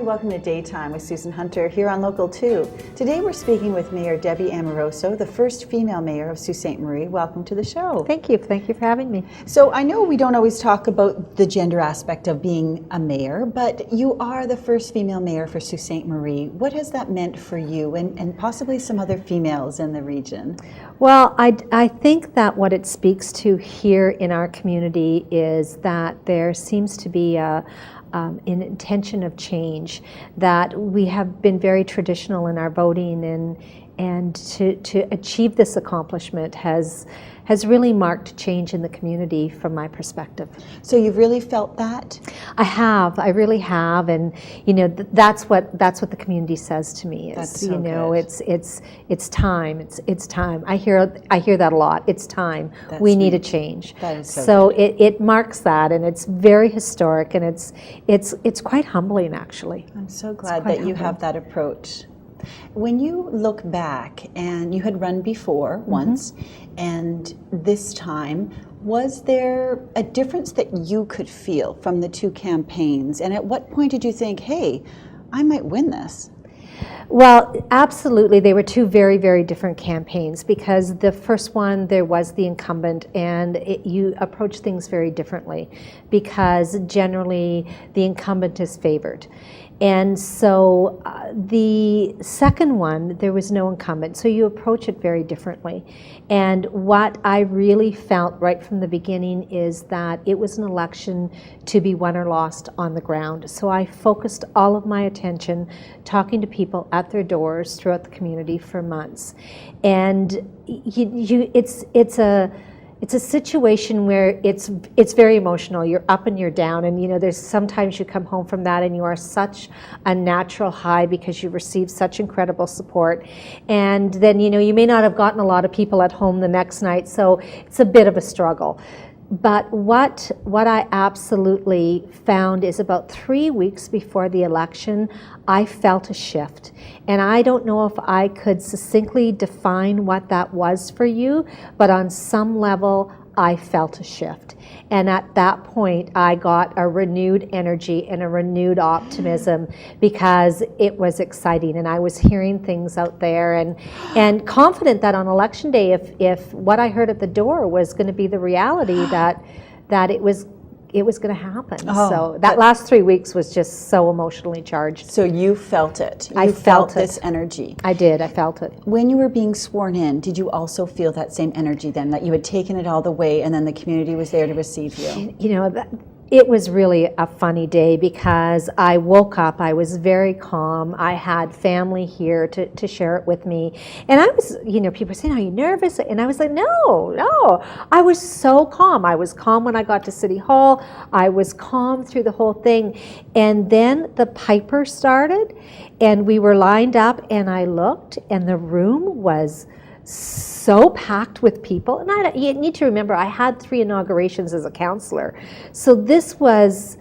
welcome to Daytime with Susan Hunter here on Local 2. Today we're speaking with Mayor Debbie Amaroso, the first female mayor of Sault Ste. Marie. Welcome to the show. Thank you for having me. So I know we don't always talk about the gender aspect of being a mayor, but you are the first female mayor for Sault Ste. Marie. What has that meant for you and possibly some other females in the region? Well, I think that what it speaks to here in our community is that there seems to be an intention of change, that we have been very traditional in our voting, and to achieve this accomplishment has really marked change in the community from my perspective. So you've really felt that? I really have, and that's what the community says to me is, that's so good. It's time. It's time. I hear that a lot. It's time. We need a change. That is so it marks that, and it's very historic, and it's quite humbling, actually. I'm so glad that you have that approach. When you look back, and you had run before once, and this time, was there a difference that you could feel from the two campaigns? And at what point did you think, hey, I might win this? Well, absolutely. They were two very, very different campaigns, because the first one, there was the incumbent, and you approach things very differently, because generally the incumbent is favored. And so the second one, there was no incumbent, so you approach it very differently. And what I really felt right from the beginning is that it was an election to be won or lost on the ground. So I focused all of my attention talking to people at their doors throughout the community for months. And it's a situation where it's very emotional. You're up and you're down, and there's sometimes you come home from that and you are such a natural high because you've received such incredible support, and then you may not have gotten a lot of people at home the next night, so it's a bit of a struggle. But what I absolutely found is about 3 weeks before the election, I felt a shift. And I don't know if I could succinctly define what that was for you, but on some level, I felt a shift. And at that point, I got a renewed energy and a renewed optimism, because it was exciting, and I was hearing things out there, and confident that on election day, if what I heard at the door was going to be the reality, that it was going to happen. So that last 3 weeks was just so emotionally charged. So you felt it. I felt this energy. I did. I felt it. When you were being sworn in, did you also feel that same energy then, that you had taken it all the way and then the community was there to receive you? It was really a funny day, because I woke up, I was very calm. I had family here to share it with me. And I was, people were saying, are you nervous? And I was like, no. I was so calm. I was calm when I got to City Hall. I was calm through the whole thing. And then the piper started, and we were lined up, and I looked, and the room was so packed with people. And you need to remember, I had 3 inaugurations as a councillor. So this was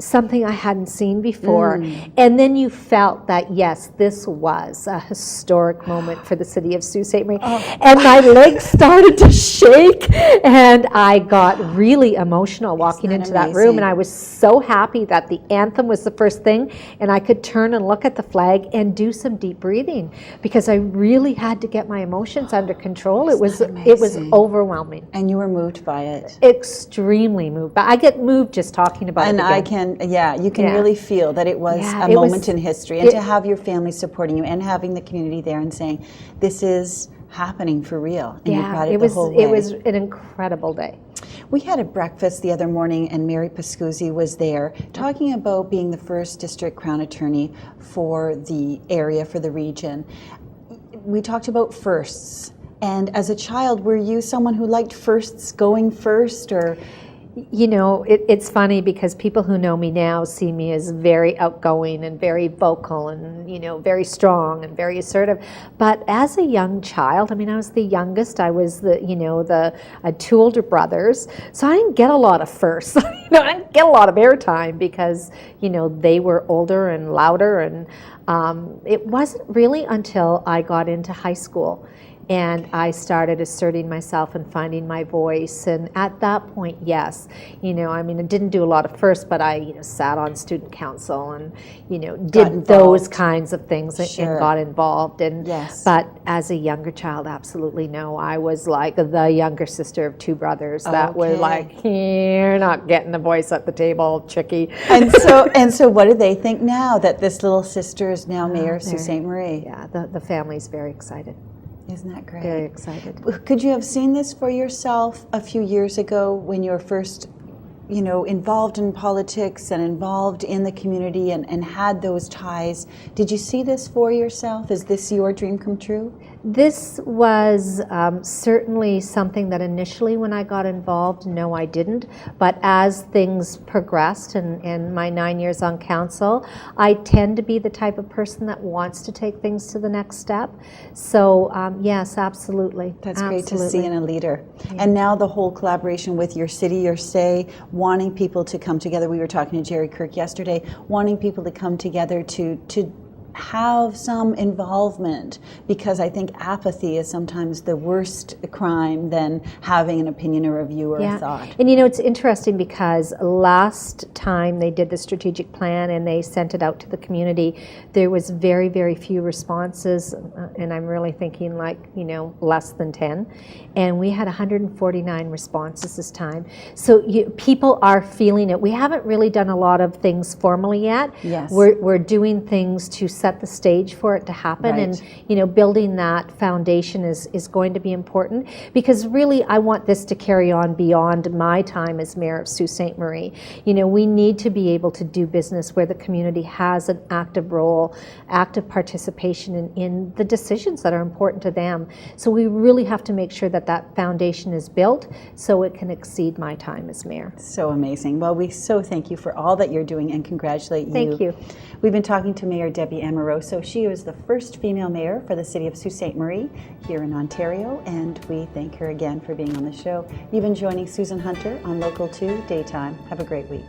something I hadn't seen before. And then you felt that, yes, this was a historic moment for the city of Sault Ste. Marie. And my legs started to shake, and I got really emotional walking into that room. And I was so happy that the anthem was the first thing, and I could turn and look at the flag and do some deep breathing, because I really had to get my emotions under control. It was overwhelming. And you were moved by it? Extremely moved. But I get moved just talking about it again. You can really feel that it was a moment in history, and to have your family supporting you and having the community there and saying, this is happening for real, and you brought it the whole way. It was an incredible day. We had a breakfast the other morning, and Mary Pascuzzi was there talking about being the first district crown attorney for the area, for the region. We talked about firsts, and as a child, were you someone who liked firsts, going first, or? It's funny, because people who know me now see me as very outgoing and very vocal and, very strong and very assertive. But as a young child, I was the youngest. I was I had 2 older brothers. So I didn't get a lot of firsts. I didn't get a lot of airtime, because, they were older and louder. And it wasn't really until I got into high school And I started asserting myself and finding my voice. And at that point, yes, I didn't do a lot at first, but I, sat on student council and, did those kinds of things and got involved. And but as a younger child, absolutely no. I was like the younger sister of two brothers that were like, you're not getting a voice at the table, chickie. And so what do they think now that this little sister is now Mayor of Sault Ste. Marie? Yeah, the family's very excited. Isn't that great? Very excited. Could you have seen this for yourself a few years ago when you were first, involved in politics and involved in the community and had those ties? Did you see this for yourself? Is this your dream come true? This was certainly something that initially when I got involved, no, I didn't. But as things progressed in my 9 years on council, I tend to be the type of person that wants to take things to the next step. So yes, absolutely. That's great to see in a leader. Yeah. And now the whole collaboration with your city, your say, wanting people to come together. We were talking to Jerry Kirk yesterday, wanting people to come together to have some involvement, because I think apathy is sometimes the worst crime than having an opinion or a view or a thought. And it's interesting because last time they did the strategic plan and they sent it out to the community, there was very, very few responses, and I'm really thinking less than 10. And we had 149 responses this time. So people are feeling it. We haven't really done a lot of things formally yet. Yes. We're doing things to set the stage for it to happen, right. And building that foundation is going to be important, because really I want this to carry on beyond my time as Mayor of Sault Ste. Marie. We need to be able to do business where the community has an active role, active participation in the decisions that are important to them. So we really have to make sure that foundation is built so it can exceed my time as Mayor. So amazing. Well, we so thank you for all that you're doing and congratulate you. Thank you. We've been talking to Mayor Debbie Amaroso. She was the first female mayor for the city of Sault Ste. Marie here in Ontario, and we thank her again for being on the show. You've been joining Susan Hunter on Local 2 Daytime. Have a great week.